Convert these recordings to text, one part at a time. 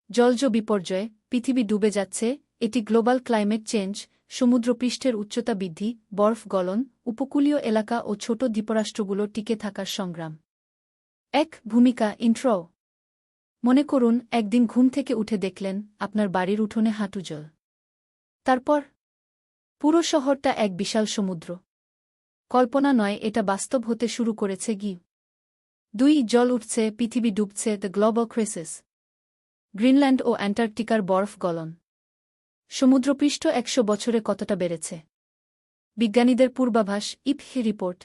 জলজ বিপর্যয়, পৃথিবী ডুবে যাচ্ছে, এটি গ্লোবাল ক্লাইমেট চেঞ্জ, সমুদ্রপৃষ্ঠের উচ্চতা বৃদ্ধি, বরফ গলন, উপকূলীয় এলাকা ও ছোট দ্বীপরাষ্ট্রগুলো টিকে থাকার সংগ্রাম। ভূমিকা ইন্ট্রো। মনে করুন একদিন ঘুম থেকে উঠে দেখলেন আপনার বাড়ির উঠোনে হাঁটু জল। তারপর পুরো শহরটা এক বিশাল সমুদ্র। কল্পনা নয়, এটা বাস্তব হতে শুরু করেছে। 2 জল উঠছে, পৃথিবী ডুবছে, দ্য গ্লোবাল ক্রাইসিস। গ্রিনল্যান্ড ও অ্যান্টার্কটিকার বরফ গলন। সমুদ্রপৃষ্ঠ 100 বছরে কতটা বেড়েছে? বিজ্ঞানীদের পূর্বাভাস, ইপহি রিপোর্ট।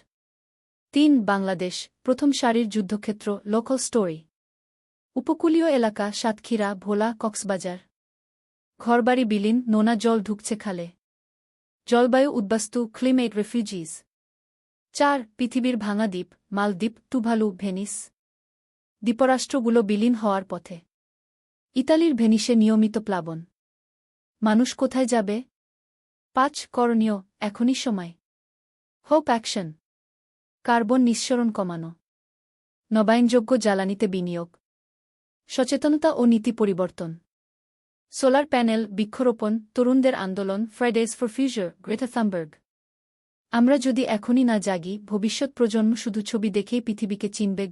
3 বাংলাদেশ, প্রথম সারির যুদ্ধক্ষেত্র, লোকাল স্টোরি। উপকূলীয় এলাকা, সাতক্ষীরা, ভোলা, কক্সবাজার। ঘরবাড়ি বিলীন, নোনা জল ঢুকছে খালে। জলবায়ু উদ্বাস্তু, ক্লিমেট রেফিউজিজ। 4 পৃথিবীর ভাঙা দ্বীপ, মালদ্বীপ, টুভালু, ভেনিস। দ্বীপরাষ্ট্রগুলো বিলীন হওয়ার পথে। ইতালির ভেনিসে নিয়মিত প্লাবন। মানুষ কোথায় যাবে? 5 করণীয়, এখনই সময়। Hope action. কার্বন নিঃসরণ কমানো। নবায়নযোগ্য জ্বালানিতে বিনিয়োগ। সচেতনতা ও নীতি পরিবর্তন। সোলার প্যানেল, বৃক্ষরোপণ, তরুণদের আন্দোলন, ফ্রাইডেজ ফর ফিউচার, গ্রেটা থামবার্গ। আমরা যদি এখনই না জাগি, ভবিষ্যৎ প্রজন্ম শুধু ছবি দেখেই পৃথিবীকে চিনবে।